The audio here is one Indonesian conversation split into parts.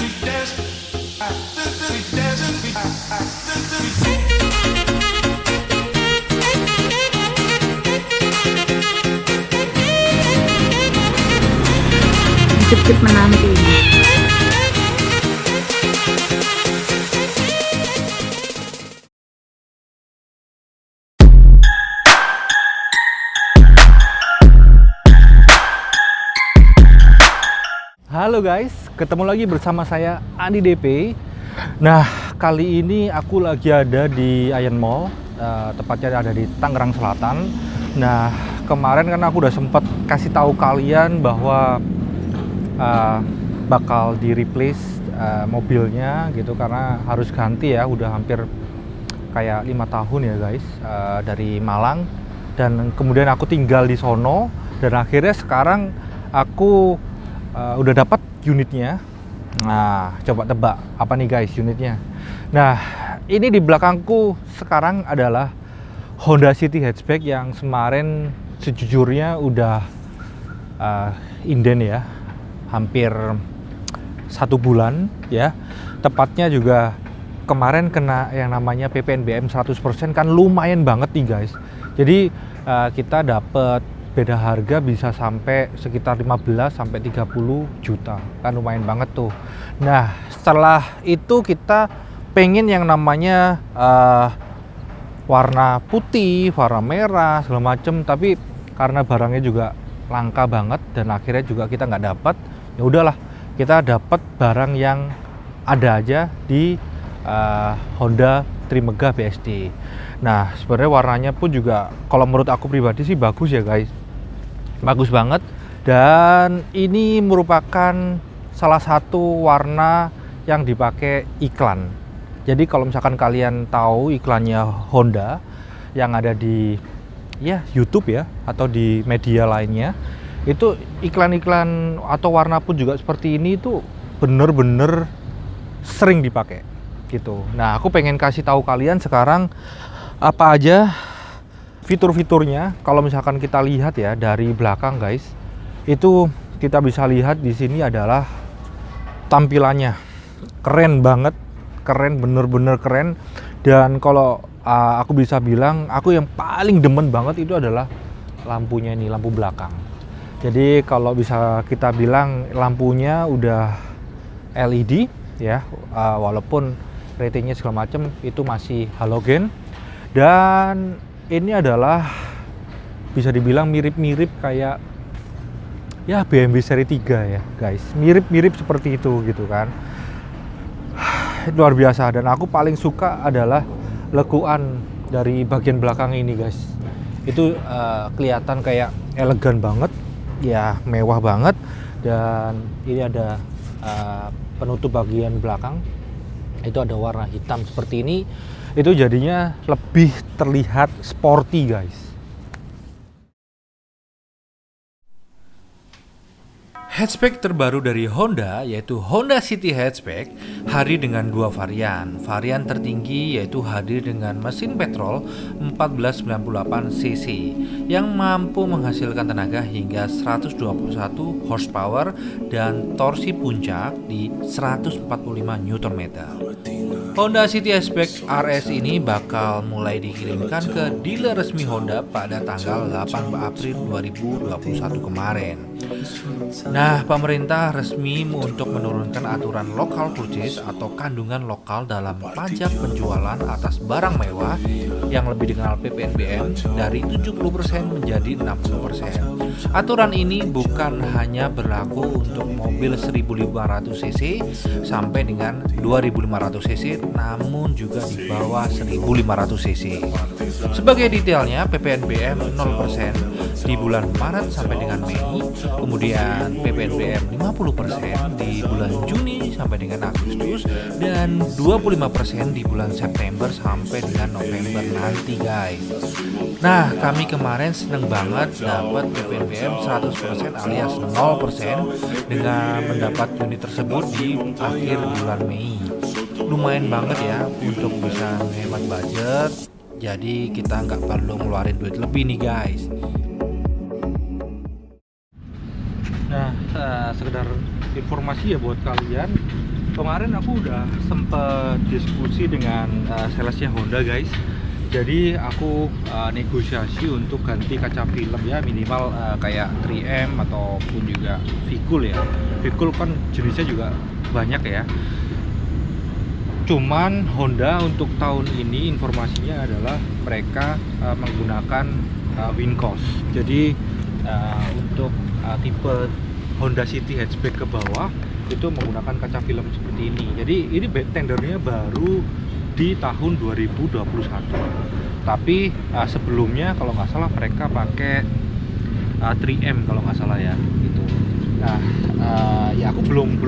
Cip-cip menanti. Halo guys, ketemu lagi bersama saya Andi DP. Nah, kali ini aku lagi ada di Ion Mall, tepatnya ada di Tangerang Selatan. Nah, kemarin kan aku udah sempat kasih tahu kalian bahwa bakal di replace mobilnya gitu, karena harus ganti ya, udah hampir kayak 5 tahun ya guys, dari Malang, dan kemudian aku tinggal di sono, dan akhirnya sekarang aku udah dapat unitnya. Nah, coba tebak apa nih guys unitnya. Nah, ini di belakangku sekarang adalah Honda City Hatchback yang kemarin sejujurnya udah inden ya, hampir 1 bulan ya. Tepatnya juga kemarin kena yang namanya PPNBM 100%, kan lumayan banget nih guys. Jadi kita dapat beda harga bisa sampai sekitar 15 sampai 30 juta, kan lumayan banget tuh. Nah, setelah itu kita pengen yang namanya warna putih, warna merah, segala macem, tapi karena barangnya juga langka banget dan akhirnya juga kita nggak dapat, ya udahlah, kita dapat barang yang ada aja di Honda Trimegah BSD. Nah, sebenarnya warnanya pun juga kalau menurut aku pribadi sih bagus ya guys, bagus banget. Dan ini merupakan salah satu warna yang dipakai iklan. Jadi kalau misalkan kalian tahu iklannya Honda yang ada di YouTube ya, atau di media lainnya, itu iklan-iklan atau warna pun juga seperti ini tuh bener-bener sering dipakai gitu. Nah, aku pengen kasih tahu kalian sekarang apa aja fitur-fiturnya. Kalau misalkan kita lihat ya dari belakang guys, itu kita bisa lihat di sini adalah tampilannya keren banget, keren, bener-bener keren. Dan kalau aku bisa bilang, aku yang paling demen banget itu adalah lampunya ini, lampu belakang. Jadi kalau bisa kita bilang lampunya udah LED ya, walaupun ratingnya segala macam itu masih halogen. Dan ini adalah bisa dibilang mirip-mirip kayak ya BMW seri 3 ya guys, mirip-mirip seperti itu gitu kan. Luar biasa. Dan aku paling suka adalah lekuan dari bagian belakang ini guys, itu kelihatan kayak elegan banget ya, mewah banget. Dan ini ada penutup bagian belakang, itu ada warna hitam seperti ini, itu jadinya lebih terlihat sporty guys. Hatchback terbaru dari Honda yaitu Honda City Hatchback hadir dengan 2 varian. Varian tertinggi yaitu hadir dengan mesin petrol 1498 cc yang mampu menghasilkan tenaga hingga 121 horsepower dan torsi puncak di 145 Nm. Honda City Hatchback RS ini bakal mulai dikirimkan ke dealer resmi Honda pada tanggal 8 April 2021 kemarin. Nah, pemerintah resmi untuk menurunkan aturan local purchase atau kandungan lokal dalam pajak penjualan atas barang mewah yang lebih dikenal PPNBM dari 70% menjadi 60%. Aturan ini bukan hanya berlaku untuk mobil 1500 cc sampai dengan 2500 cc, namun juga di bawah 1500 cc. Sebagai detailnya, PPNBM 0% di bulan Maret sampai dengan Mei, kemudian PPNBM 50% di bulan Juni sampai dengan Agustus, dan 25% di bulan September sampai dengan November nanti guys. Nah, kami kemarin seneng banget dapat PPNBM 100% alias 0% dengan mendapat unit tersebut di akhir bulan Mei. Lumayan banget ya untuk bisa menghemat budget, jadi kita nggak perlu ngeluarin duit lebih nih guys. Nah, sekedar informasi ya buat kalian, Kemarin aku udah sempet diskusi dengan salesnya Honda guys. Jadi aku negosiasi untuk ganti kaca film ya, minimal kayak 3M ataupun juga Vicul ya. Vicul kan jenisnya juga banyak ya. Cuman Honda untuk tahun ini informasinya adalah mereka menggunakan Wincos. Jadi untuk tipe Honda City hatchback ke bawah itu menggunakan kaca film seperti ini. Jadi ini tendernya baru di tahun 2021. Tapi sebelumnya kalau nggak salah mereka pakai 3M kalau nggak salah ya gitu. Nah ya aku belum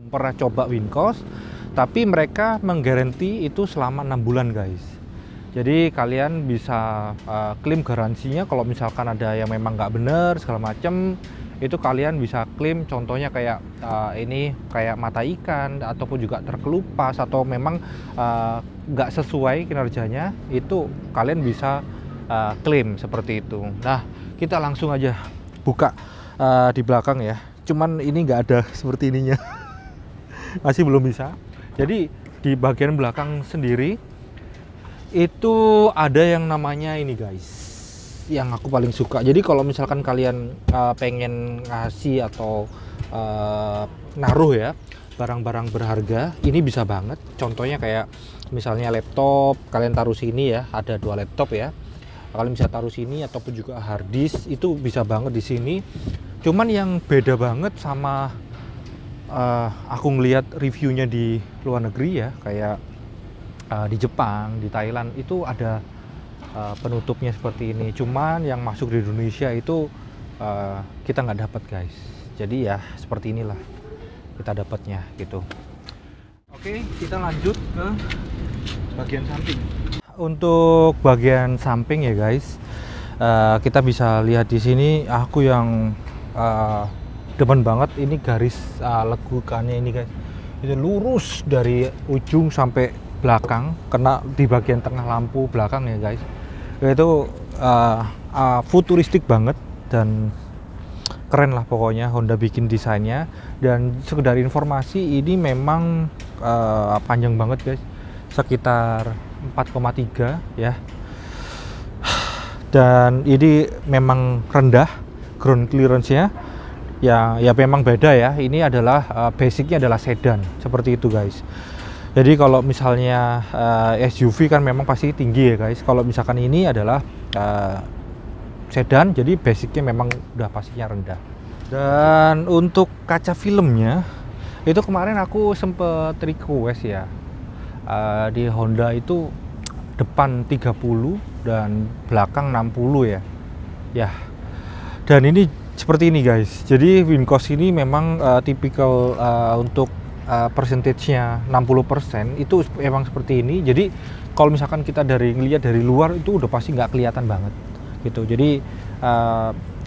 pernah coba Wincos, tapi mereka menggaranti itu selama 6 bulan guys. Jadi kalian bisa klaim garansinya kalau misalkan ada yang memang nggak bener segala macem, itu kalian bisa klaim. Contohnya kayak ini kayak mata ikan ataupun juga terkelupas atau memang nggak sesuai kinerjanya, itu kalian bisa klaim seperti itu. Nah kita langsung aja buka di belakang ya, cuman ini nggak ada seperti ininya. Masih belum bisa. Jadi di bagian belakang sendiri itu ada yang namanya ini guys, yang aku paling suka. Jadi kalau misalkan kalian pengen ngasih atau naruh ya barang-barang berharga, ini bisa banget. Contohnya kayak misalnya laptop, kalian taruh sini ya, ada 2 laptop ya, kalian bisa taruh sini, ataupun juga hard disk itu bisa banget di sini. Cuman yang beda banget sama aku ngelihat reviewnya di luar negeri ya, kayak di Jepang, di Thailand itu ada penutupnya seperti ini. Cuman yang masuk di Indonesia itu kita nggak dapat guys. Jadi ya seperti inilah kita dapatnya gitu. Oke, kita lanjut ke bagian samping. Untuk bagian samping ya guys, kita bisa lihat di sini. Aku yang demen banget ini garis lekukannya ini guys. Itu lurus dari ujung sampai belakang, kena di bagian tengah lampu belakang ya guys. Itu futuristik banget dan keren lah pokoknya Honda bikin desainnya. Dan sekedar informasi, ini memang panjang banget guys, sekitar 4,3 ya. Dan ini memang rendah ground clearance-nya ya memang beda ya. Ini adalah basicnya adalah sedan seperti itu guys. Jadi kalau misalnya SUV kan memang pasti tinggi ya guys. Kalau misalkan ini adalah sedan, jadi basicnya memang udah pastinya rendah. Dan untuk kaca filmnya itu kemarin aku sempet request ya, di Honda itu depan 30 dan belakang 60 ya. Ya. Dan ini seperti ini guys. Jadi Wincos ini memang tipikal untuk persentasenya 60% itu emang seperti ini. Jadi kalau misalkan kita ngelihat dari luar itu udah pasti nggak kelihatan banget gitu. Jadi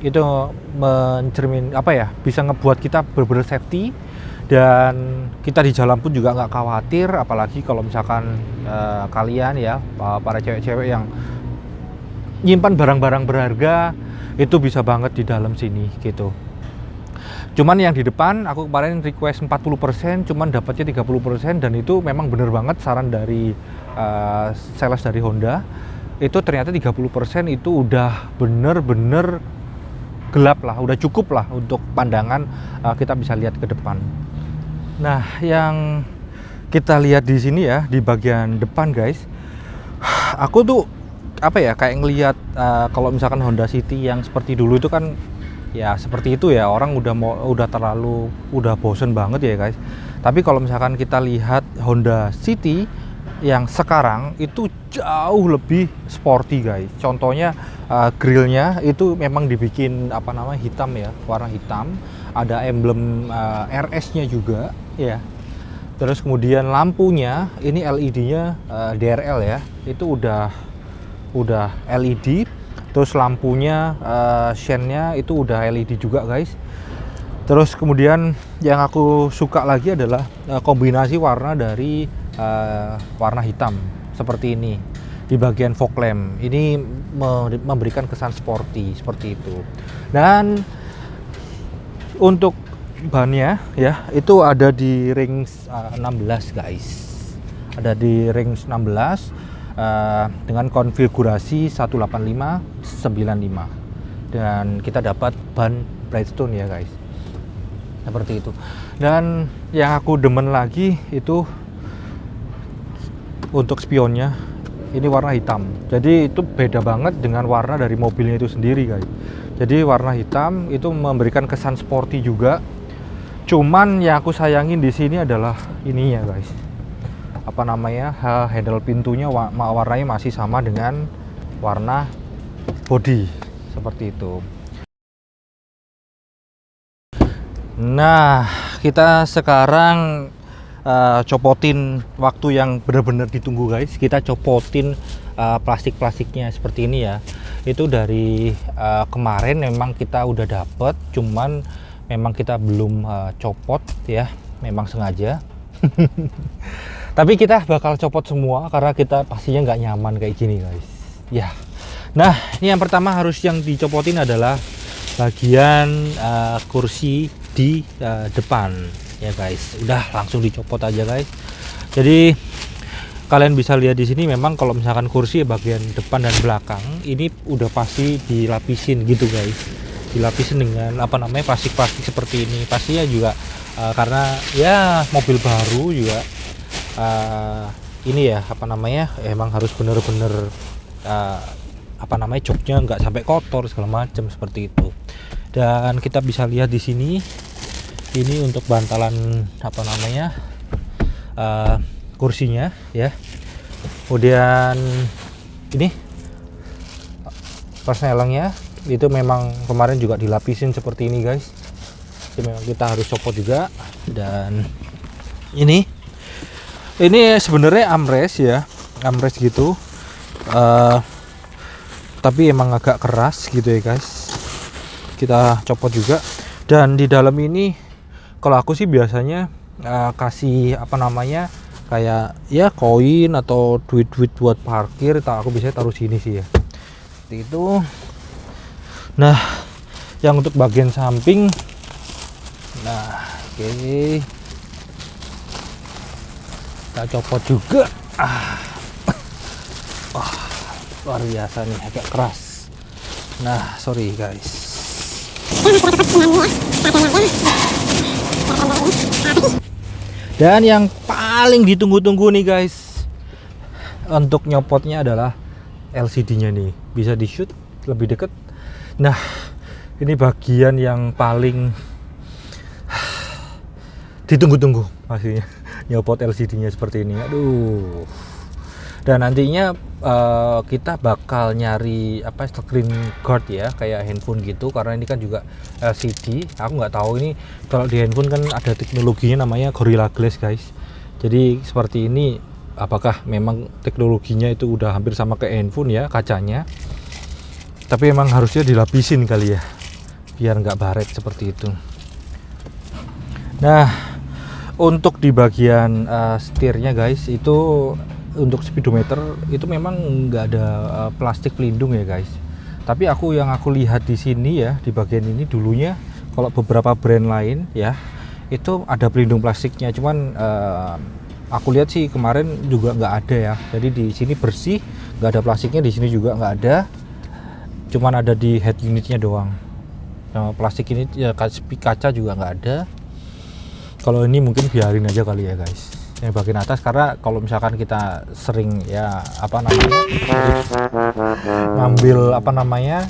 itu mencermin bisa ngebuat kita benar-benar safety, dan kita di jalan pun juga nggak khawatir. Apalagi kalau misalkan kalian ya para cewek-cewek yang nyimpan barang-barang berharga, itu bisa banget di dalam sini gitu. Cuman yang di depan aku kemarin request 40%, cuman dapatnya 30%, dan itu memang bener banget saran dari sales dari Honda. Itu ternyata 30% itu udah bener-bener gelap lah, udah cukup lah untuk pandangan kita bisa lihat ke depan. Nah, yang kita lihat di sini ya di bagian depan guys, aku tuh kayak ngelihat kalau misalkan Honda City yang seperti dulu itu kan ya seperti itu ya, orang udah bosen banget ya guys. Tapi kalau misalkan kita lihat Honda City yang sekarang itu jauh lebih sporty guys. Contohnya grillnya itu memang dibikin hitam ya, warna hitam. Ada emblem RS-nya juga ya. Terus kemudian lampunya ini LED-nya DRL ya, itu udah LED. Terus lampunya shine-nya itu udah LED juga guys. Terus kemudian yang aku suka lagi adalah kombinasi warna dari warna hitam seperti ini di bagian fog lamp. Ini memberikan kesan sporty seperti itu. Dan untuk bannya ya itu ada di ring 16 guys, ada di ring 16 dengan konfigurasi 185/95 dan kita dapat ban Bridgestone ya guys, seperti itu. Dan yang aku demen lagi itu untuk spionnya ini warna hitam, jadi itu beda banget dengan warna dari mobilnya itu sendiri guys. Jadi warna hitam itu memberikan kesan sporty juga. Cuman yang aku sayangin di sini adalah ininya guys, apa namanya, handle pintunya warnanya masih sama dengan warna body seperti itu. Nah, kita sekarang copotin waktu yang benar-benar ditunggu guys. Kita copotin plastik-plastiknya seperti ini ya. Itu dari kemarin memang kita udah dapet, cuman memang kita belum copot ya, memang sengaja. Tapi kita bakal copot semua karena kita pastinya nggak nyaman kayak gini guys ya. Nah, ini yang pertama harus yang dicopotin adalah bagian kursi di depan ya guys. Udah langsung dicopot aja guys. Jadi kalian bisa lihat di sini memang kalau misalkan kursi bagian depan dan belakang ini udah pasti dilapisin gitu guys, dilapisin dengan apa namanya, plastik-plastik seperti ini. Pastinya juga karena ya mobil baru juga ini ya apa namanya, emang harus bener-bener apa namanya, joknya nggak sampai kotor segala macam seperti itu. Dan kita bisa lihat di sini ini untuk bantalan apa namanya, kursinya ya. Kemudian ini persnelengnya itu memang kemarin juga dilapisin seperti ini guys. Jadi memang kita harus copot juga. Dan ini sebenarnya armrest ya, armrest gitu, tapi emang agak keras gitu ya guys. Kita copot juga. Dan di dalam ini kalau aku sih biasanya kasih apa namanya, kayak ya koin atau duit-duit buat parkir, aku biasanya taruh sini sih ya, seperti itu. Nah, yang untuk bagian samping, nah oke, kita copot juga. Luar biasa nih, agak keras. Nah sorry guys. Dan yang paling ditunggu-tunggu nih guys untuk nyopotnya adalah LCD-nya nih. Bisa di shoot lebih deket. Nah, ini bagian yang paling ditunggu-tunggu pastinya, nyopot LCD-nya seperti ini. Aduh. Dan nantinya kita bakal nyari apa, screen guard ya, kayak handphone gitu, karena ini kan juga LCD. Aku nggak tahu ini kalau di handphone kan ada teknologinya namanya Gorilla Glass guys. Jadi seperti ini, apakah memang teknologinya itu udah hampir sama kayak handphone ya kacanya, tapi emang harusnya dilapisin kali ya biar nggak baret seperti itu. Nah, untuk di bagian setirnya guys, itu untuk speedometer itu memang nggak ada plastik pelindung ya guys. Tapi yang aku lihat di sini ya, di bagian ini dulunya kalau beberapa brand lain ya itu ada pelindung plastiknya. Cuman aku lihat sih kemarin juga nggak ada ya. Jadi di sini bersih, nggak ada plastiknya, di sini juga nggak ada. Cuman ada di head unitnya doang. Nah, plastik ini ya, kaca juga nggak ada. Kalau ini mungkin biarin aja kali ya guys, yang bagian atas, karena kalau misalkan kita sering ya apa namanya ngambil apa namanya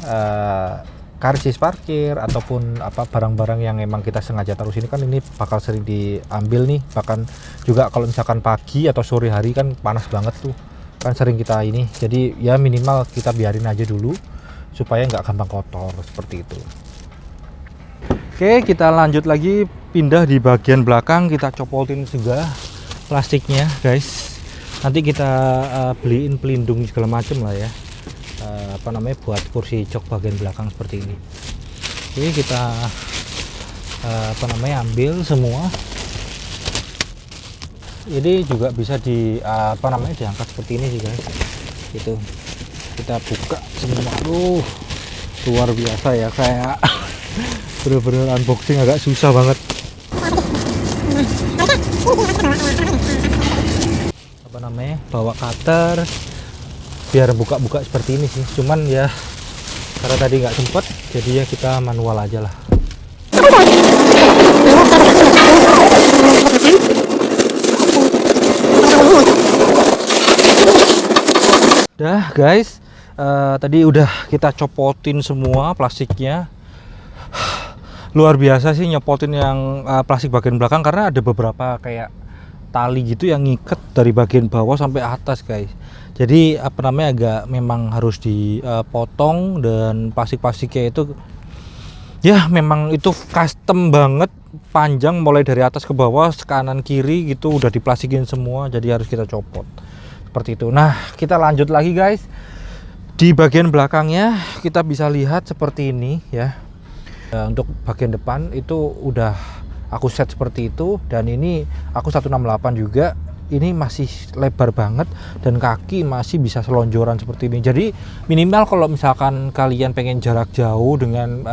karcis parkir ataupun apa barang-barang yang emang kita sengaja taruh sini, kan ini bakal sering diambil nih. Bahkan juga kalau misalkan pagi atau sore hari kan panas banget tuh, kan sering kita ini. Jadi ya minimal kita biarin aja dulu supaya nggak gampang kotor seperti itu. Oke, kita lanjut lagi, pindah di bagian belakang, kita copotin juga plastiknya guys. Nanti kita beliin pelindung segala macem lah ya, apa namanya, buat kursi jok bagian belakang seperti ini. Oke, kita apa namanya, ambil semua. Ini juga bisa di apa namanya, diangkat seperti ini sih guys. Gitu, kita buka semua. Aduh, luar biasa ya, kayak bener-bener unboxing agak susah banget. bawa cutter biar buka-buka seperti ini sih. Cuman ya karena tadi nggak sempet, jadi ya kita manual aja lah. Dah guys, tadi udah kita copotin semua plastiknya. Luar biasa sih nyopotin yang plastik bagian belakang, karena ada beberapa kayak tali gitu yang ngiket dari bagian bawah sampai atas guys. Jadi apa namanya, agak memang harus dipotong, dan plastik-plastiknya itu ya memang itu custom banget, panjang mulai dari atas ke bawah, kanan kiri gitu udah diplastikin semua, jadi harus kita copot seperti itu. Nah, kita lanjut lagi guys. Di bagian belakangnya kita bisa lihat seperti ini ya. Untuk bagian depan itu udah aku set seperti itu, dan ini aku 168 juga. Ini masih lebar banget dan kaki masih bisa selonjoran seperti ini. Jadi minimal kalau misalkan kalian pengen jarak jauh dengan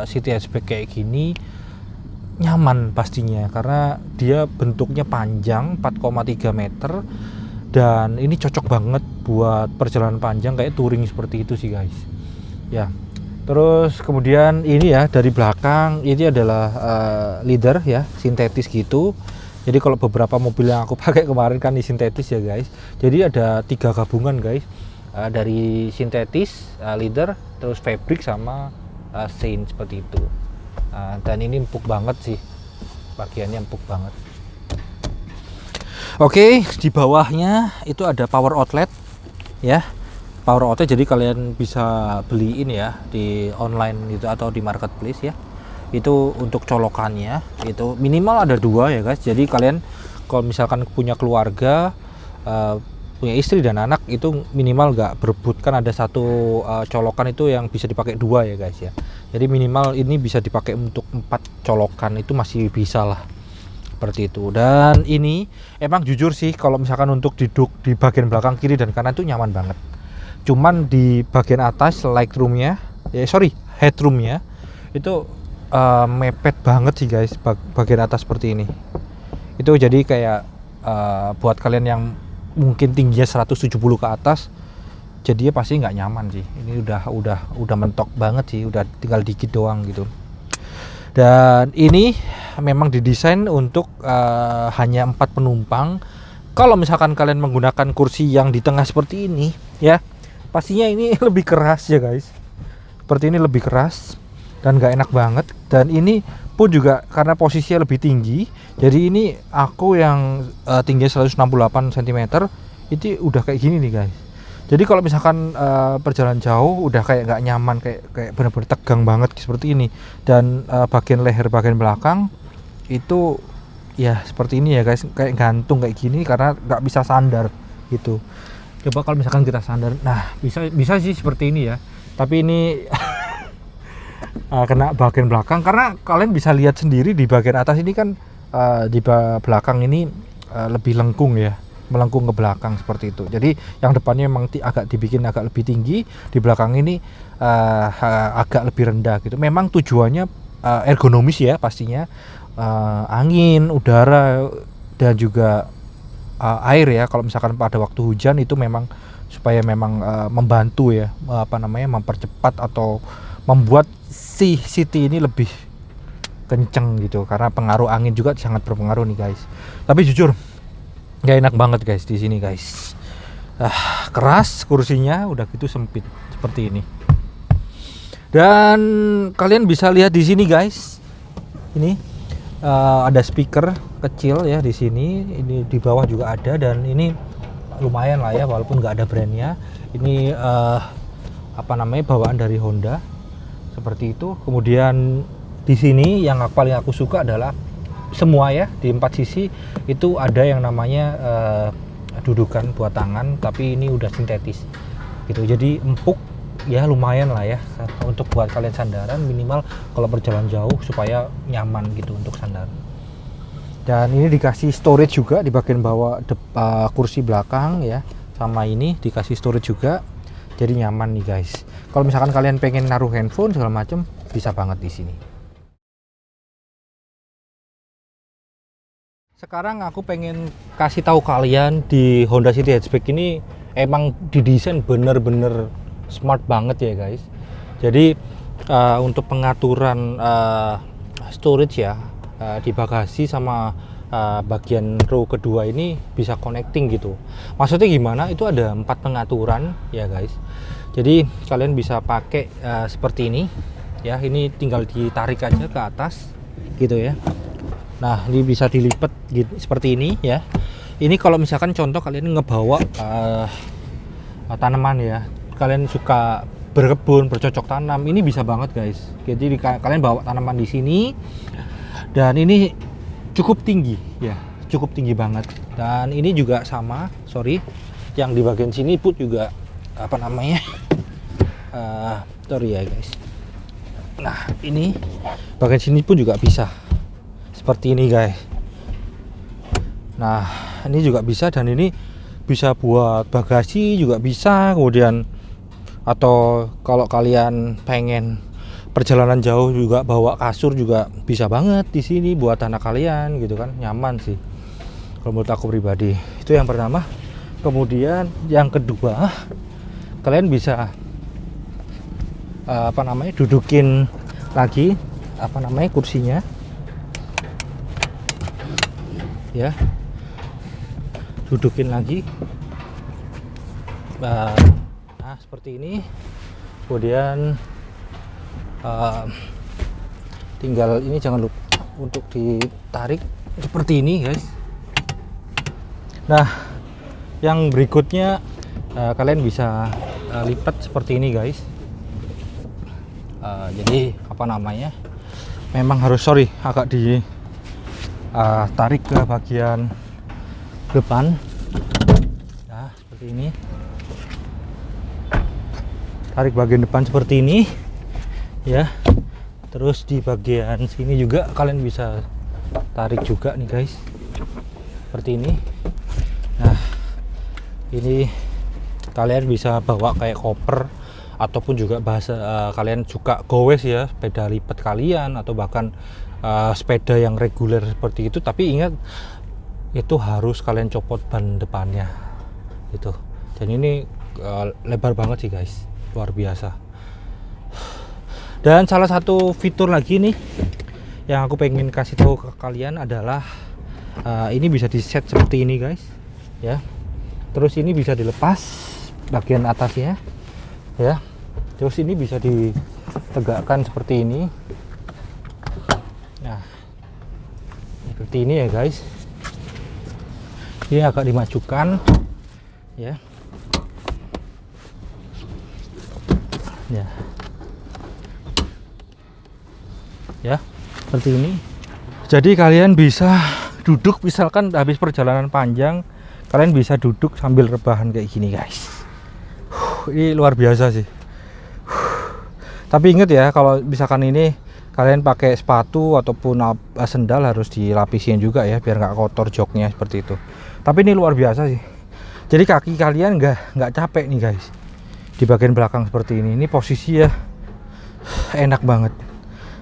city hatchback kayak gini, nyaman pastinya, karena dia bentuknya panjang 4,3 meter. Dan ini cocok banget buat perjalanan panjang kayak touring seperti itu sih guys ya. Terus kemudian ini ya, dari belakang ini adalah leader ya, sintetis gitu. Jadi kalau beberapa mobil yang aku pakai kemarin kan di sintetis ya guys, jadi ada 3 gabungan guys, dari sintetis, leader, terus fabric sama shine seperti itu. Dan ini empuk banget sih, bagiannya empuk banget. Oke, di bawahnya itu ada power outlet ya. Power outlet, jadi kalian bisa beli ini ya di online gitu atau di marketplace ya. Itu untuk colokannya itu minimal ada 2 ya guys. Jadi kalian kalau misalkan punya keluarga, punya istri dan anak, itu minimal nggak berebut, kan ada 1 colokan itu yang bisa dipakai 2 ya guys ya. Jadi minimal ini bisa dipakai untuk 4 colokan, itu masih bisa lah seperti itu. Dan ini emang jujur sih, kalau misalkan untuk duduk di bagian belakang kiri dan kanan itu nyaman banget. Cuman di bagian atas legroomnya, headroomnya itu mepet banget sih guys, bagian atas seperti ini. Itu jadi kayak buat kalian yang mungkin tingginya 170 ke atas, jadinya pasti nggak nyaman sih. Ini udah mentok banget sih, udah tinggal dikit doang gitu. Dan ini memang didesain untuk hanya 4 penumpang. Kalau misalkan kalian menggunakan kursi yang di tengah seperti ini ya, pastinya ini lebih keras ya guys. Seperti ini lebih keras dan gak enak banget. Dan ini pun juga karena posisinya lebih tinggi, jadi ini aku yang tingginya 168 cm itu udah kayak gini nih guys. Jadi kalau misalkan perjalanan jauh udah kayak nggak nyaman, kayak benar-benar tegang banget seperti ini. Dan bagian leher bagian belakang itu ya seperti ini ya guys, kayak gantung kayak gini karena nggak bisa sandar gitu. Coba kalau misalkan kita sandar, nah bisa sih seperti ini ya. Tapi ini kena bagian belakang, karena kalian bisa lihat sendiri di bagian atas ini kan di belakang ini lebih lengkung ya, melengkung ke belakang seperti itu. Jadi yang depannya memang agak dibikin agak lebih tinggi, di belakang ini agak lebih rendah gitu. Memang tujuannya ergonomis ya pastinya, angin, udara, dan juga air ya. Kalau misalkan pada waktu hujan itu memang supaya memang membantu ya, mempercepat atau membuat si city ini lebih kenceng gitu, karena pengaruh angin juga sangat berpengaruh nih guys. Tapi jujur gak enak banget guys di sini guys. Keras kursinya, udah gitu sempit seperti ini. Dan kalian bisa lihat di sini guys, ini ada speaker kecil ya di sini. Ini di bawah juga ada, dan ini lumayan lah ya walaupun nggak ada brandnya. Ini bawaan dari Honda seperti itu. Kemudian di sini yang paling aku suka adalah semua ya, di 4 sisi itu ada yang namanya dudukan buat tangan, tapi ini udah sintetis gitu. Jadi empuk ya, lumayan lah ya untuk buat kalian sandaran, minimal kalau perjalanan jauh supaya nyaman gitu untuk sandaran. Dan ini dikasih storage juga di bagian bawah kursi belakang ya, sama ini dikasih storage juga, jadi nyaman nih guys. Kalau misalkan kalian pengen naruh handphone segala macam, bisa banget di sini. Sekarang aku pengen kasih tahu kalian di Honda City Hatchback ini emang didesain bener-bener smart banget ya guys. Jadi untuk pengaturan storage ya di bagasi sama bagian row kedua ini bisa connecting gitu. Maksudnya gimana? Itu ada 4 pengaturan ya guys. Jadi kalian bisa pakai seperti ini ya. Ini tinggal ditarik aja ke atas gitu ya. Nah ini bisa dilipat gitu, seperti ini ya. Ini kalau misalkan contoh kalian ngebawa tanaman ya, kalian suka berkebun, bercocok tanam, ini bisa banget guys. Jadi kalian bawa tanaman di sini, dan ini cukup tinggi ya, cukup tinggi banget. Dan ini juga sama, sorry, yang di bagian sini pun juga apa namanya, sorry ya guys. Nah ini bagian sini pun juga bisa seperti ini guys. Nah ini juga bisa, dan ini bisa buat bagasi juga bisa. Kemudian atau kalau kalian pengen perjalanan jauh juga bawa kasur juga bisa banget di sini buat anak kalian gitu kan, nyaman sih kalau menurut aku pribadi. Itu yang pertama. Kemudian yang kedua, kalian bisa apa namanya, dudukin lagi apa namanya kursinya ya, dudukin lagi nah seperti ini. Kemudian tinggal ini jangan lupa untuk ditarik seperti ini guys. Nah yang berikutnya kalian bisa lipat seperti ini guys. Jadi apa namanya, memang harus agak di tarik ke bagian depan. Nah seperti ini, tarik bagian depan seperti ini ya. Terus di bagian sini juga kalian bisa tarik juga nih guys, seperti ini. Nah ini kalian bisa bawa kayak koper, ataupun juga kalian suka gowes ya, sepeda lipat kalian, atau bahkan sepeda yang reguler seperti itu. Tapi ingat, itu harus kalian copot ban depannya gitu. Dan ini lebar banget sih guys, luar biasa. Dan salah satu fitur lagi nih yang aku pengen kasih tahu ke kalian adalah ini bisa di set seperti ini guys ya. Terus ini bisa dilepas bagian atasnya ya. Terus ini bisa ditegakkan seperti ini. Nah seperti ini ya guys. Ini agak dimajukan ya. Ya seperti ini. Jadi kalian bisa duduk, misalkan habis perjalanan panjang, kalian bisa duduk sambil rebahan kayak gini guys. Ini luar biasa sih. Tapi ingat ya, kalau misalkan ini kalian pakai sepatu ataupun sendal harus dilapisin juga ya, biar nggak kotor joknya seperti itu. Tapi ini luar biasa sih. Jadi kaki kalian nggak capek nih guys di bagian belakang seperti ini. Ini posisi ya enak banget,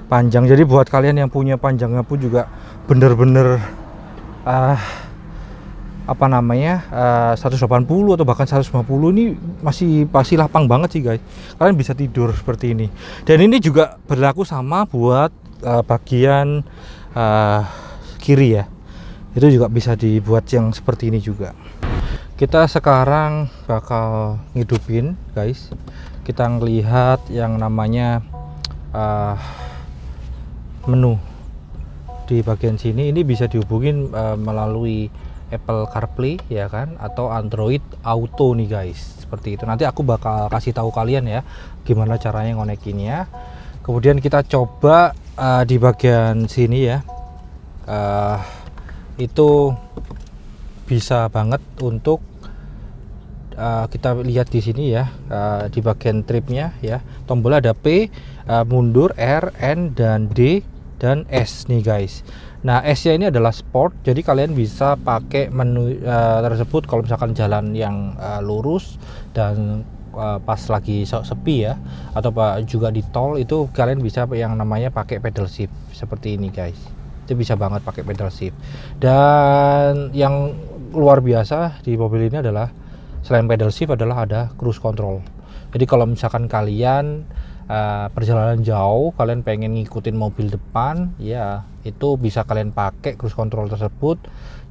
panjang. Jadi buat kalian yang punya panjangnya pun juga bener-bener apa namanya 180 atau bahkan 150, ini masih lapang banget sih guys. Kalian bisa tidur seperti ini. Dan ini juga berlaku sama buat bagian kiri ya. Itu juga bisa dibuat yang seperti ini juga. Kita sekarang bakal ngidupin guys. Kita ngelihat yang namanya menu di bagian sini. Ini bisa dihubungin melalui Apple CarPlay ya kan, atau Android Auto nih guys, seperti itu. Nanti aku bakal kasih tahu kalian ya gimana caranya ngonekinnya. Kemudian kita coba di bagian sini ya, itu bisa banget untuk kita lihat di sini ya, di bagian tripnya ya, tombol ada P, mundur, R, N, dan D, dan S nih guys. Nah S nya ini adalah sport, jadi kalian bisa pakai menu tersebut kalau misalkan jalan yang lurus dan pas lagi sepi ya, atau juga di tol, itu kalian bisa yang namanya pakai pedal shift seperti ini guys. Itu bisa banget pakai pedal shift. Dan yang luar biasa di mobil ini adalah selain pedal shift adalah ada cruise control. Jadi kalau misalkan kalian perjalanan jauh, kalian pengen ngikutin mobil depan, ya itu bisa kalian pakai cruise control tersebut,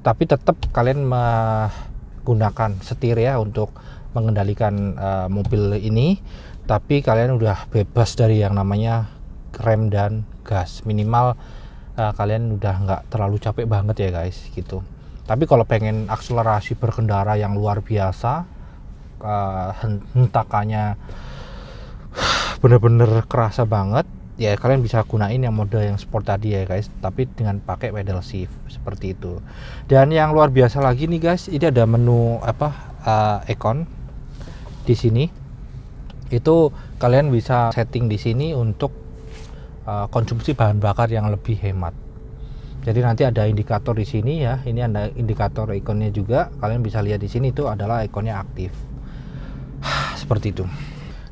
tapi tetap kalian menggunakan setir ya untuk mengendalikan mobil ini, tapi kalian udah bebas dari yang namanya rem dan gas. Minimal kalian udah nggak terlalu capek banget ya guys gitu. Tapi kalau pengen akselerasi berkendara yang luar biasa, hentakannya bener-bener kerasa banget ya, kalian bisa gunain yang mode yang sport tadi ya guys, tapi dengan pakai pedal shift seperti itu. Dan yang luar biasa lagi nih guys, ini ada menu icon di sini. Itu kalian bisa setting di sini untuk konsumsi bahan bakar yang lebih hemat. Jadi nanti ada indikator di sini ya. Ini ada indikator ikonnya juga. Kalian bisa lihat di sini itu adalah ikonnya aktif. Seperti itu.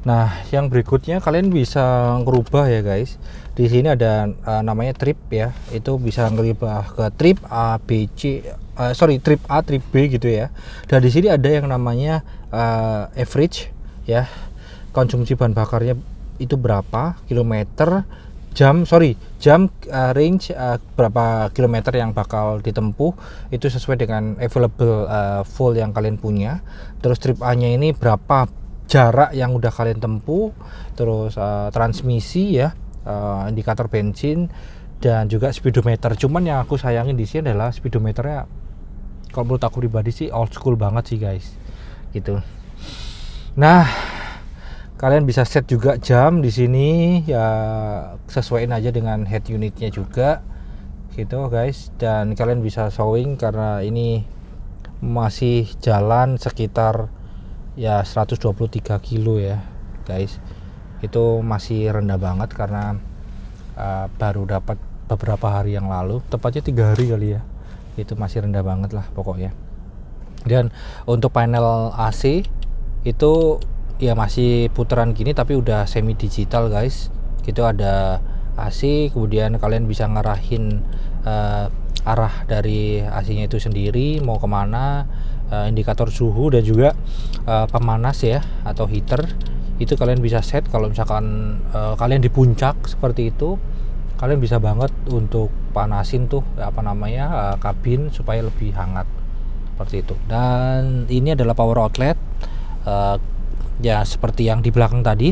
Nah, yang berikutnya kalian bisa ngerubah ya guys. Di sini ada namanya trip ya. Itu bisa ngerubah ke trip A, B, C, trip A, trip B gitu ya. Dan di sini ada yang namanya average ya. Konsumsi bahan bakarnya itu berapa kilometer, jam range berapa kilometer yang bakal ditempuh, itu sesuai dengan available fuel yang kalian punya. Terus trip A nya ini berapa jarak yang udah kalian tempuh, terus transmisi ya, indikator bensin, dan juga speedometer. Cuman yang aku sayangin di sini adalah speedometernya, kalau menurut aku pribadi sih old school banget sih guys gitu. Nah, kalian bisa set juga jam di sini ya, sesuaiin aja dengan head unitnya juga gitu guys. Dan kalian bisa showing karena ini masih jalan sekitar ya 123 kilo ya guys. Itu masih rendah banget karena baru dapat beberapa hari yang lalu, tepatnya 3 hari kali ya. Itu masih rendah banget lah pokoknya. Dan untuk panel AC itu ya masih putaran gini tapi udah semi digital guys. Gitu ada AC, kemudian kalian bisa ngarahin arah dari AC-nya itu sendiri mau kemana, indikator suhu dan juga pemanas ya atau heater. Itu kalian bisa set kalau misalkan kalian di puncak seperti itu, kalian bisa banget untuk panasin tuh kabin supaya lebih hangat seperti itu. Dan ini adalah power outlet ya seperti yang di belakang tadi.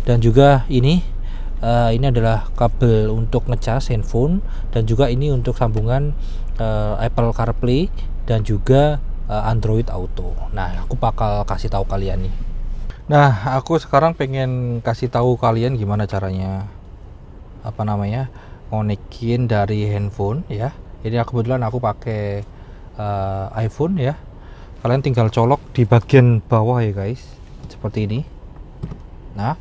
Dan juga ini adalah kabel untuk ngecas handphone, dan juga ini untuk sambungan Apple CarPlay dan juga Android Auto. Nah, aku bakal kasih tahu kalian nih. Nah, aku sekarang pengen kasih tahu kalian gimana caranya konekin dari handphone ya. Jadi kebetulan aku pakai iPhone ya. Kalian tinggal colok di bagian bawah ya guys, seperti ini. Nah,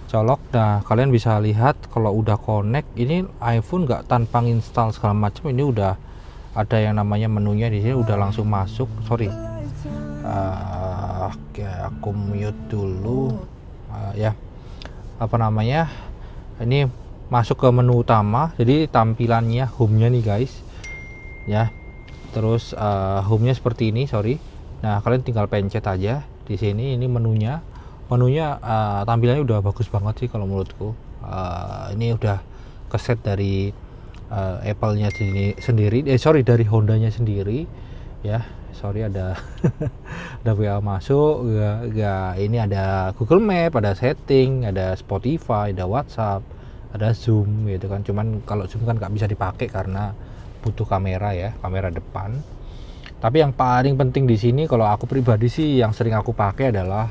colok. Nah, kalian bisa lihat kalau udah connect, ini iPhone nggak tanpa install segala macam, ini udah ada yang namanya menunya di sini, udah langsung masuk. Oke, aku mute dulu ya. Ini masuk ke menu utama. Jadi tampilannya home-nya nih guys ya. Terus home-nya seperti ini, Nah, kalian tinggal pencet aja di sini. Ini menunya tampilannya udah bagus banget sih kalau menurutku. Ini udah keset dari Apple-nya sendiri, dari Honda-nya sendiri ya. Ada ada WA masuk, ini ada Google Map, ada setting, ada Spotify, ada WhatsApp, ada Zoom gitu kan. Cuman kalau Zoom kan nggak bisa dipakai karena butuh kamera ya, kamera depan. Tapi yang paling penting di sini kalau aku pribadi sih yang sering aku pakai adalah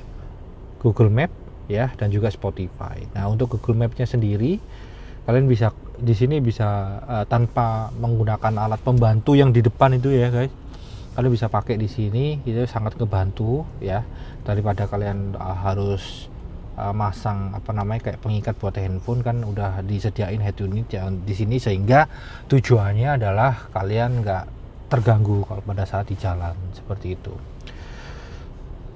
Google Map ya, dan juga Spotify. Nah, untuk Google Map-nya sendiri kalian bisa di sini bisa tanpa menggunakan alat pembantu yang di depan itu ya guys. Kalian bisa pakai di sini, itu sangat ngebantu ya, daripada kalian harus masang kayak pengikat buat handphone. Kan udah disediain head unit ya di sini, sehingga tujuannya adalah kalian nggak terganggu kalau pada saat di jalan seperti itu.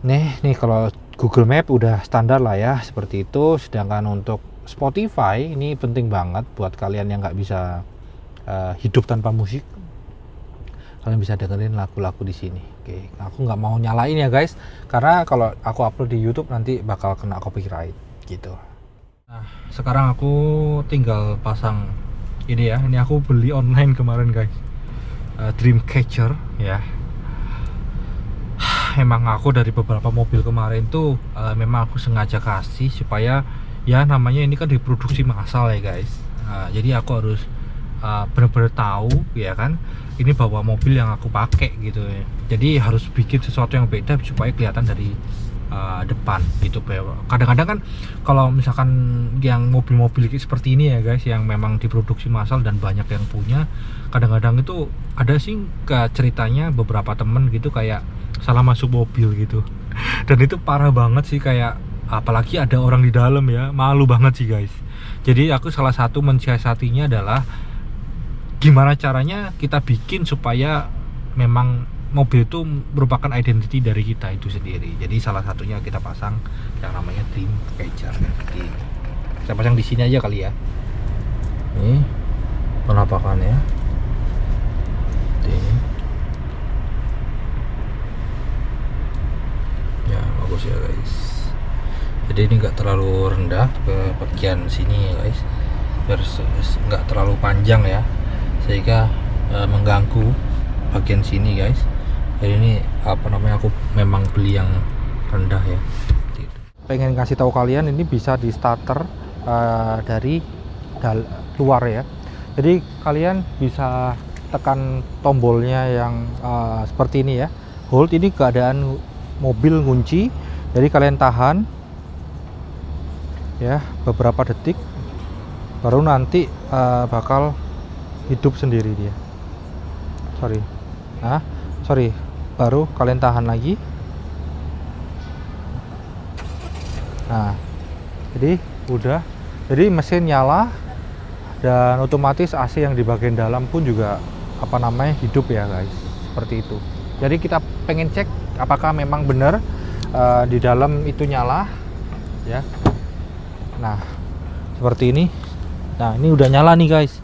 Nih kalau Google Map udah standar lah ya seperti itu. Sedangkan untuk Spotify ini penting banget buat kalian yang nggak bisa hidup tanpa musik. kalian bisa dengerin lagu-lagu di sini. Oke, aku nggak mau nyalain ya guys, karena kalau aku upload di YouTube nanti bakal kena copyright gitu. Nah, sekarang aku tinggal pasang ini ya. Ini aku beli online kemarin guys, Dreamcatcher ya. Memang aku dari beberapa mobil kemarin tuh memang aku sengaja kasih supaya ya namanya ini kan diproduksi massal ya guys. Jadi aku harus benar-benar tahu ya kan, ini bawa mobil yang aku pakai gitu ya. Jadi harus bikin sesuatu yang beda supaya kelihatan dari depan gitu. Kadang-kadang kan kalau misalkan yang mobil-mobil seperti ini ya guys, yang memang diproduksi massal dan banyak yang punya, kadang-kadang itu ada sih ceritanya beberapa temen gitu kayak salah masuk mobil gitu. Dan itu parah banget sih, kayak apalagi ada orang di dalam ya, malu banget sih guys. Jadi aku salah satu mensiasatinya adalah gimana caranya kita bikin supaya memang mobil itu merupakan identity dari kita itu sendiri. Jadi salah satunya kita pasang yang namanya Dreamcatcher. Saya pasang di sini aja kali ya. Ini penampakannya. Ini. Ya bagus ya guys. Jadi ini enggak terlalu rendah ke bagian sini ya guys, biar enggak terlalu panjang ya, sehingga mengganggu bagian sini guys. Jadi ini apa namanya, aku memang beli yang rendah ya. Pengen kasih tahu kalian, ini bisa di starter dari luar ya. Jadi kalian bisa tekan tombolnya yang seperti ini ya, hold. Ini keadaan mobil kunci, jadi kalian tahan ya beberapa detik, baru nanti bakal hidup sendiri dia. Sorry, baru kalian tahan lagi. Nah, jadi udah, jadi mesin nyala dan otomatis AC yang di bagian dalam pun juga apa namanya hidup ya guys, seperti itu. Jadi kita pengen cek apakah memang benar di dalam itu nyala ya. Nah, seperti ini. Nah, ini udah nyala nih guys.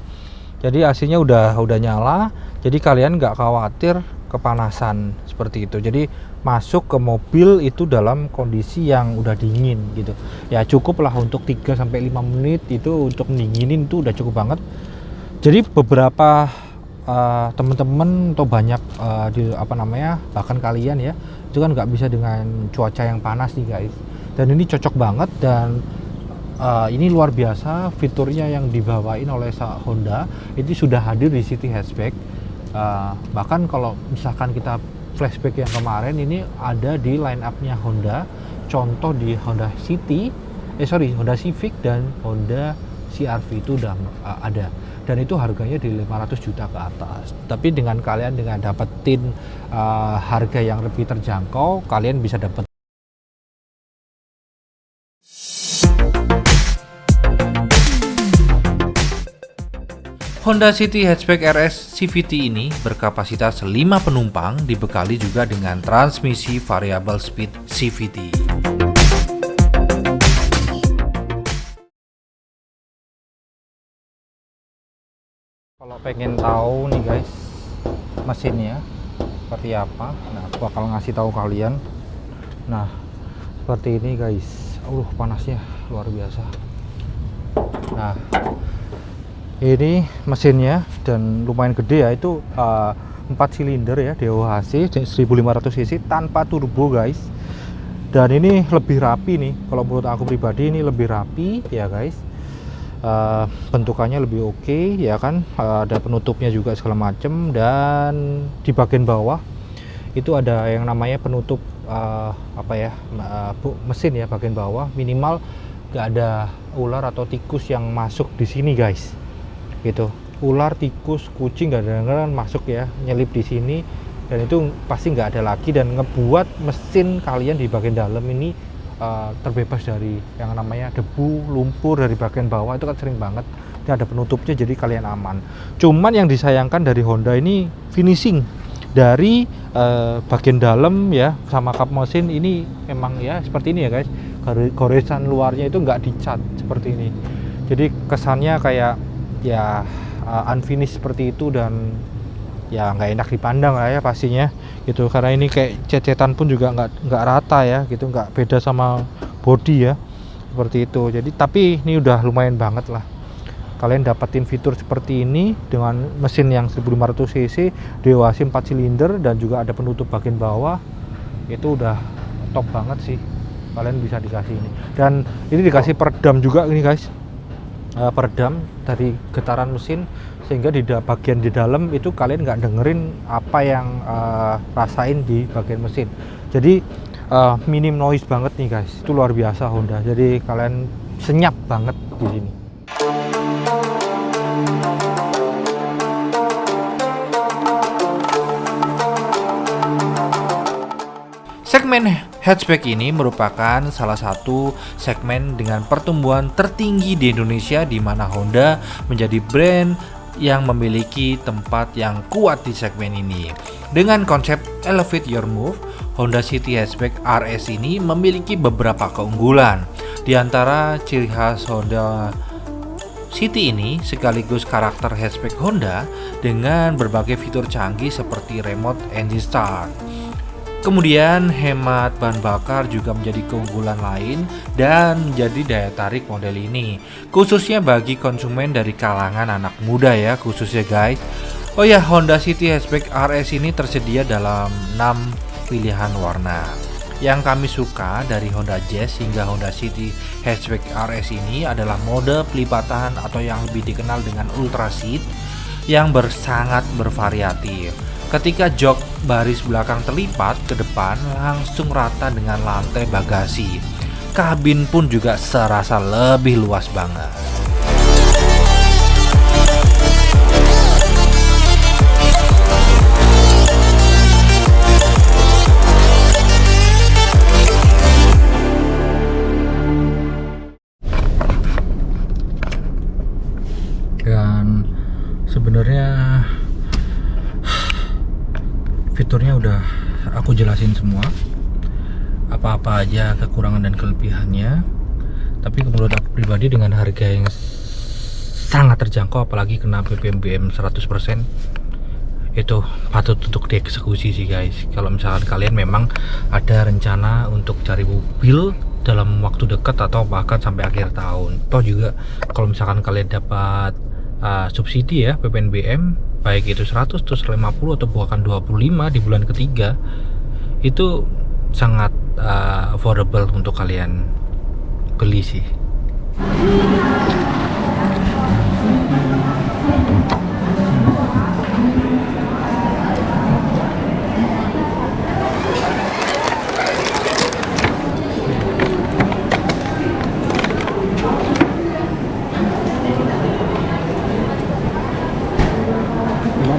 Jadi AC-nya udah nyala. Jadi kalian nggak khawatir kepanasan seperti itu. Jadi masuk ke mobil itu dalam kondisi yang udah dingin gitu. Ya cukup lah untuk 3-5 menit itu untuk dinginin, itu udah cukup banget. Jadi beberapa teman-teman atau banyak bahkan kalian ya, itu kan nggak bisa dengan cuaca yang panas nih guys. Dan ini cocok banget, dan ini luar biasa fiturnya yang dibawain oleh Honda. Itu sudah hadir di City Hatchback. Bahkan kalau misalkan kita flashback yang kemarin, ini ada di line up-nya Honda. Contoh di Honda Honda Civic dan Honda CR-V itu udah ada, dan itu harganya di 500 juta ke atas. Tapi dengan kalian dapetin harga yang lebih terjangkau, kalian bisa dapat Honda City Hatchback RS CVT ini berkapasitas 5 penumpang, dibekali juga dengan transmisi variable speed CVT. Kalau pengen tahu nih guys mesinnya seperti apa, nah aku bakal ngasih tahu kalian. Nah, seperti ini guys. Panasnya luar biasa. Nah, ini mesinnya dan lumayan gede ya, itu 4 silinder ya, DOHC 1500 cc tanpa turbo guys. Dan ini lebih rapi nih, kalau menurut aku pribadi ini lebih rapi ya guys. Bentukannya lebih oke ya kan, ada penutupnya juga segala macem. Dan di bagian bawah itu ada yang namanya penutup mesin ya, bagian bawah minimal gak ada ular atau tikus yang masuk di sini guys gitu. Ular, tikus, kucing gak ada masuk ya, nyelip di sini, dan itu pasti nggak ada lagi, dan ngebuat mesin kalian di bagian dalam ini terbebas dari yang namanya debu, lumpur dari bagian bawah. Itu kan sering banget. Ini ada penutupnya, jadi kalian aman. Cuman yang disayangkan dari Honda ini finishing dari bagian dalam ya, sama kap mesin ini memang ya seperti ini ya guys. Goresan luarnya itu nggak dicat seperti ini, jadi kesannya kayak ya unfinished seperti itu. Dan ya nggak enak dipandang lah ya pastinya gitu, karena ini kayak cecetan pun juga nggak rata ya gitu, nggak beda sama body ya seperti itu. Jadi tapi ini udah lumayan banget lah kalian dapetin fitur seperti ini dengan mesin yang 1500 cc, DOHC 4 silinder dan juga ada penutup bagian bawah. Itu udah top banget sih, kalian bisa dikasih ini. Dan ini dikasih peredam juga ini guys, peredam dari getaran mesin, sehingga di bagian di dalam itu kalian nggak dengerin apa yang rasain di bagian mesin. Jadi minim noise banget nih guys, itu luar biasa Honda. Jadi kalian senyap banget di sini. Segmen hatchback ini merupakan salah satu segmen dengan pertumbuhan tertinggi di Indonesia, di mana Honda menjadi brand yang memiliki tempat yang kuat di segmen ini. Dengan konsep Elevate Your Move, Honda City Hatchback RS ini memiliki beberapa keunggulan. Di antara ciri khas Honda City ini sekaligus karakter hatchback Honda dengan berbagai fitur canggih seperti remote engine start. Kemudian hemat bahan bakar juga menjadi keunggulan lain dan menjadi daya tarik model ini, khususnya bagi konsumen dari kalangan anak muda ya khususnya guys. Oh ya, Honda City Hatchback RS ini tersedia dalam 6 pilihan warna. Yang kami suka dari Honda Jazz hingga Honda City Hatchback RS ini adalah mode pelipatan atau yang lebih dikenal dengan Ultra Seat yang sangat bervariatif. Ketika jok baris belakang terlipat ke depan langsung rata dengan lantai bagasi. Kabin pun juga serasa lebih luas banget. Dan sebenarnya fiturnya udah aku jelasin semua, apa-apa aja kekurangan dan kelebihannya. Tapi menurut aku pribadi dengan harga yang sangat terjangkau, apalagi kena BPM 100%, itu patut untuk dieksekusi sih guys. Kalau misalkan kalian memang ada rencana untuk cari mobil dalam waktu dekat atau bahkan sampai akhir tahun. Toh juga kalau misalkan kalian dapat subsidi ya PPNBM, baik itu 100, 150 atau bahkan 25 di bulan ketiga, itu sangat affordable untuk kalian beli sih.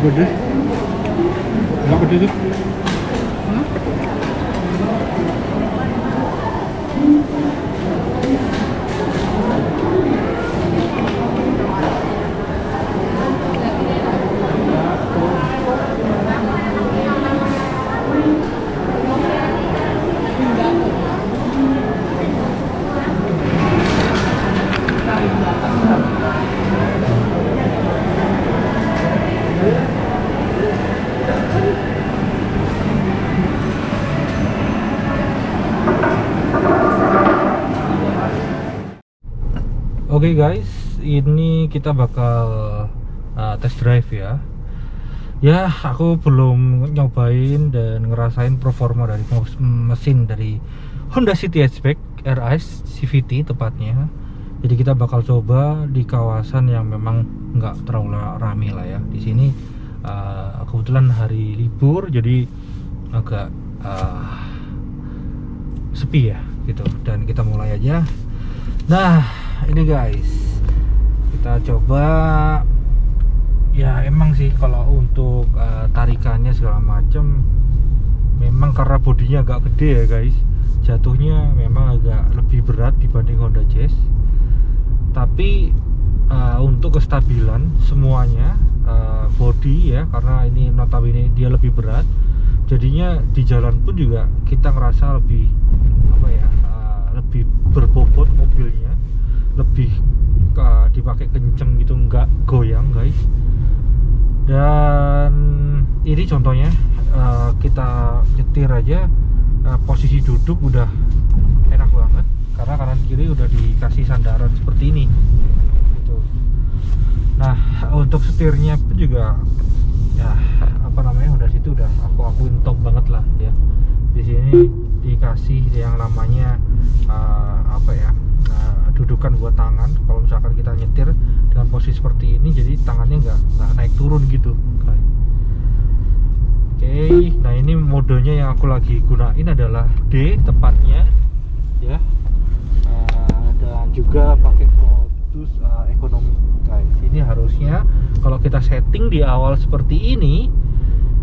Pedes? Enggak pedes tuh? Oke guys, ini kita bakal test drive ya. Ya, aku belum nyobain dan ngerasain performa dari mesin dari Honda City Hatchback RS CVT tepatnya. Jadi kita bakal coba di kawasan yang memang nggak terlalu ramai lah ya. Di sini kebetulan hari libur, jadi agak sepi ya gitu. Dan kita mulai aja. Nah, ini guys, kita coba. Ya emang sih kalau untuk tarikannya segala macam, memang karena bodinya agak gede ya guys, jatuhnya memang agak lebih berat dibanding Honda Jazz. Tapi untuk kestabilan semuanya, body ya, karena ini notabene dia lebih berat, jadinya di jalan pun juga kita ngerasa lebih apa ya, lebih berbobot mobilnya, lebih dipakai kenceng gitu, nggak goyang guys. Dan ini contohnya kita nyetir aja, posisi duduk udah enak banget karena kanan kiri udah dikasih sandaran seperti ini gitu. Nah untuk setirnya pun juga ya apa namanya, udah situ udah aku akuin top banget lah ya. Di sini dikasih yang namanya apa ya, dudukan buat tangan kalau misalkan kita nyetir dengan posisi seperti ini, jadi tangannya nggak naik turun gitu. Oke, nah ini modenya yang aku lagi gunain adalah D tepatnya ya, dan juga pakai modus ekonomi guys. Ini harusnya kalau kita setting di awal seperti ini,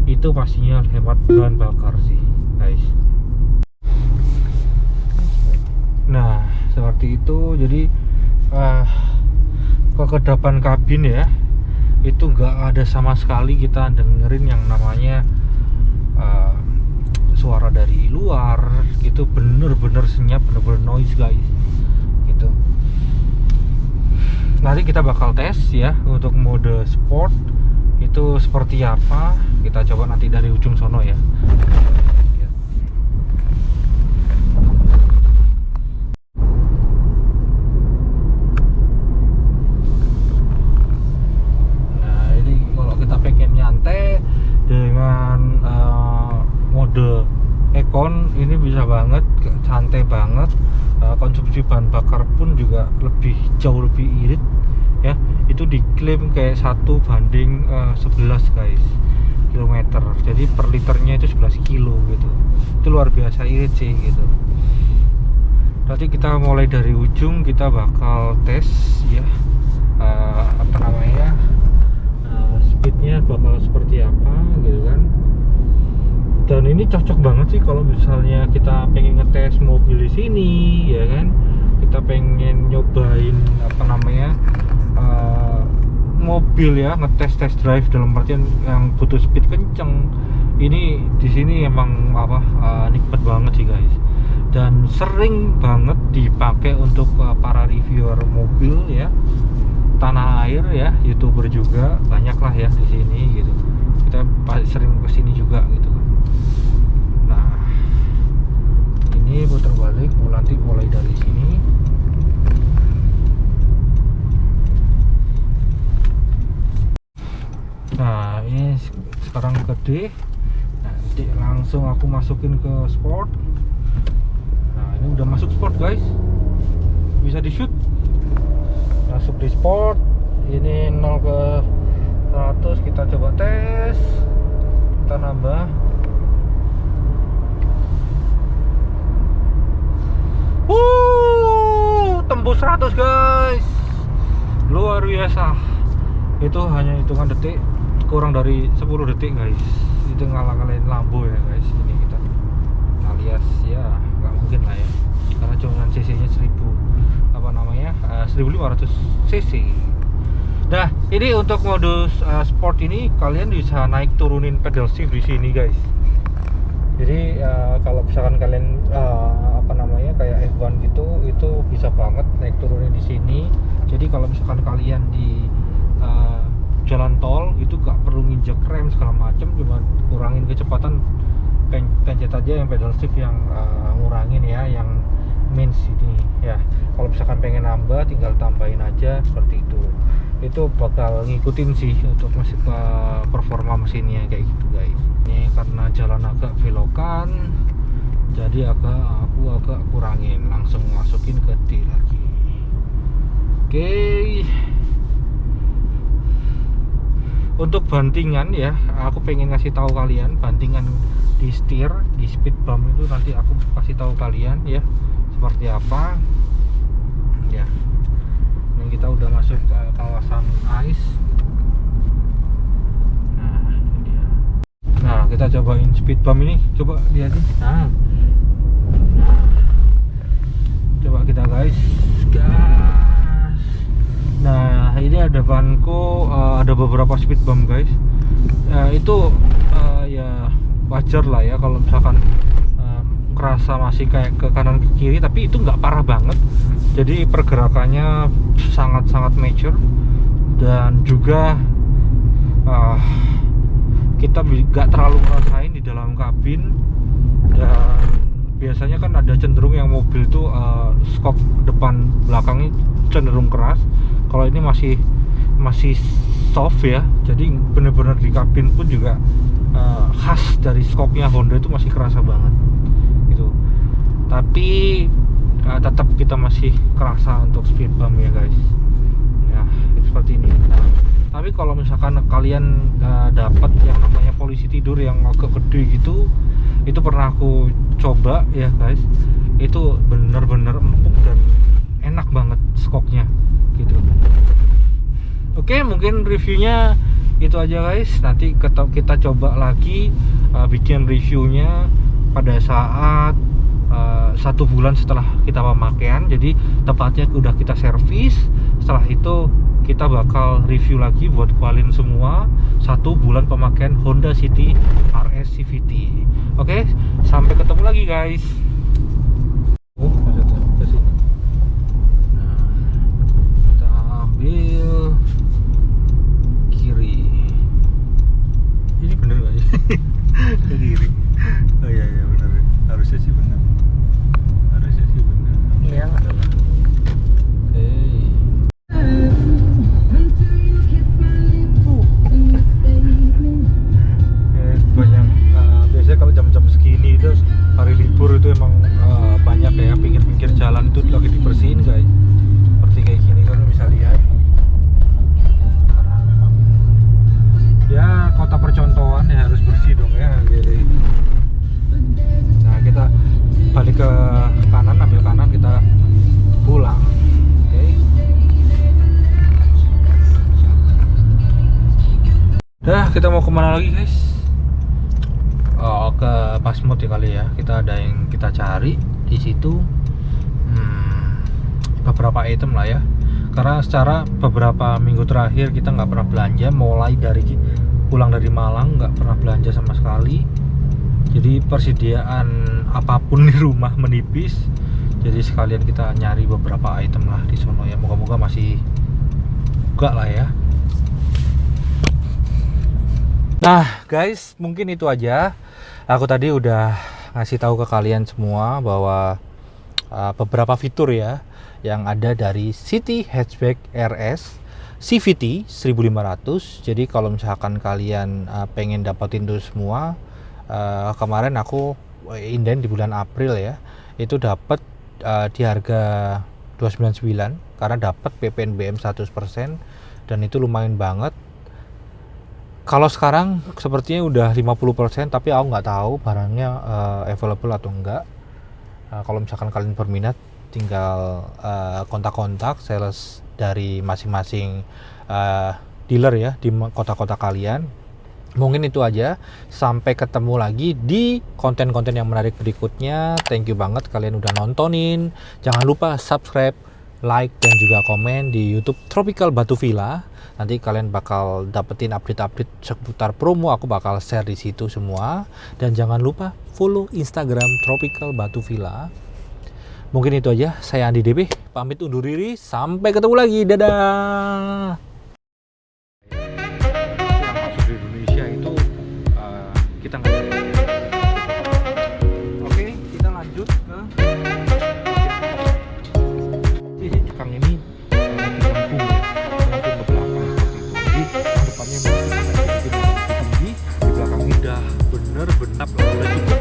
itu pastinya hemat bahan bakar sih guys. Nah seperti itu, jadi kekedapan kabin ya itu nggak ada sama sekali kita dengerin yang namanya suara dari luar gitu, bener-bener senyap, bener-bener noise guys gitu. Nanti kita bakal tes ya untuk mode sport itu seperti apa, kita coba nanti dari ujung sono ya. Nah ini kalau kita pengen nyantai dengan mode Econ ini bisa banget, santai banget. Konsumsi bahan bakar pun juga jauh lebih irit ya. Itu diklaim kayak 1:11 guys kilometer, jadi per liternya itu 11 kilo gitu. Itu luar biasa irit sih gitu. Nanti kita mulai dari ujung, kita bakal tes ya apa namanya, speednya bakal seperti apa gitu kan. Dan ini cocok banget sih kalau misalnya kita pengen ngetes mobil di sini ya kan, kita pengen nyobain apa namanya mobil ya, ngetes test drive dalam artian yang butuh speed kenceng. Ini di sini emang apa nikmat banget sih guys, dan sering banget dipakai untuk para reviewer mobil ya, tanah air ya, YouTuber juga banyak lah ya di sini gitu. Kita sering kesini juga gitu. Nah ini putar balik, nanti mulai dari sini. Nah ini sekarang ke D, nanti langsung aku masukin ke sport. Nah ini udah masuk sport guys, bisa di shoot, masuk di sport. Ini 0 ke 100, kita coba tes, kita nambah. Tembus 100 guys, luar biasa. Itu hanya hitungan detik, kurang dari 10 detik guys. Itu ngalah-ngalahin Lambo ya guys. Ini kita alias ya nggak mungkin lah ya, karena cuma cc nya 1500 cc. Nah ini untuk modus sport ini kalian bisa naik turunin pedal shift di sini guys. Jadi kalau misalkan kalian apa namanya kayak F1 gitu, itu bisa banget naik turunin di sini. Jadi kalau misalkan kalian di jalan tol itu gak perlu nginjek rem segala macem, cuma kurangin kecepatan, pencet aja yang pedal shift yang ngurangin ya, yang means ini ya. Kalau misalkan pengen nambah tinggal tambahin aja seperti itu. Itu bakal ngikutin sih untuk performa mesinnya kayak gitu guys. Ini karena jalan agak belokan, jadi aku agak kurangin, langsung masukin ke D lagi. Oke. Untuk bantingan ya, aku pengen ngasih tahu kalian bantingan di setir, di speed bump itu nanti aku kasih tahu kalian ya seperti apa ya. Ini kita udah masuk ke kawasan ice. Nah ini dia. Nah kita cobain speed bump ini, coba lihat nih. Nah coba kita gas. Nah ini ada banku, ada beberapa speed bump guys. Itu ya wajar lah ya kalau misalkan kerasa masih kayak ke kanan ke kiri, tapi itu nggak parah banget. Jadi pergerakannya sangat-sangat mature, dan juga kita nggak terlalu ngerasain di dalam kabin. Dan biasanya kan ada cenderung yang mobil tuh skok depan belakangnya cenderung keras. Kalau ini masih soft ya, jadi bener-bener di kabin pun juga khas dari skoknya Honda itu masih kerasa banget gitu. Tapi tetap kita masih kerasa untuk speed bump ya guys. Ya seperti ini. Nah, tapi kalau misalkan kalian dapat yang namanya polisi tidur yang agak gede gitu, itu pernah aku coba ya guys, itu bener-bener empuk dan enak banget skoknya gitu. Oke, mungkin reviewnya itu aja guys. Nanti kita coba lagi bikin reviewnya pada saat 1 bulan setelah kita pemakaian. Jadi tepatnya udah kita servis. Setelah itu kita bakal review lagi buat kalian semua 1 bulan pemakaian Honda City RS CVT. Oke, sampai ketemu lagi guys. Nah, kita ambil kiri. Ini bener gak sih? Ke kiri. Oh iya bener. Harusnya sih bener. Iya. Oke. Banyak biasanya kalau jam-jam segini itu hari libur itu emang banyak ya pinggir-pinggir jalan itu lagi dibersihin guys. Seperti kayak gini kan bisa lihat. Karena memang ya kota percontohan ya harus bersih dong ya. Jadi nah kita balik ke kanan, ambil kanan, kita pulang. Oke. Dah, kita mau kemana lagi guys? Oh, ke Pasmod ya kali ya. Kita ada yang kita cari di situ. Beberapa item lah ya. Karena secara beberapa minggu terakhir kita nggak pernah belanja. Mulai dari pulang dari Malang nggak pernah belanja sama sekali. Jadi persediaan apapun di rumah menipis. Jadi sekalian kita nyari beberapa item lah di sono ya. Moga-moga masih buka lah ya. Nah guys, mungkin itu aja. Aku tadi udah ngasih tahu ke kalian semua bahwa beberapa fitur ya yang ada dari City Hatchback RS CVT 1500. Jadi kalau misalkan kalian pengen dapetin itu semua, kemarin aku inden di bulan April ya, itu dapat di harga 299 karena dapat PPNBM 100% dan itu lumayan banget. Kalau sekarang sepertinya udah 50%, tapi aku nggak tahu barangnya available atau enggak. Kalau misalkan kalian berminat, tinggal kontak-kontak sales dari masing-masing dealer ya di kota-kota kalian. Mungkin itu aja. Sampai ketemu lagi di konten-konten yang menarik berikutnya. Thank you banget kalian udah nontonin. Jangan lupa subscribe, like, dan juga komen di YouTube Tropical Batu Villa. Nanti kalian bakal dapetin update-update seputar promo, aku bakal share di situ semua. Dan jangan lupa follow Instagram Tropical Batu Villa. Mungkin itu aja, saya Andi DB, pamit undur diri, sampai ketemu lagi, dadah. Yang masuk di Indonesia itu kita nggak dapat. Oke, kita lanjut ke sisi cekang ini. Depannya masih tinggi, di belakang udah bener-bener udah cukup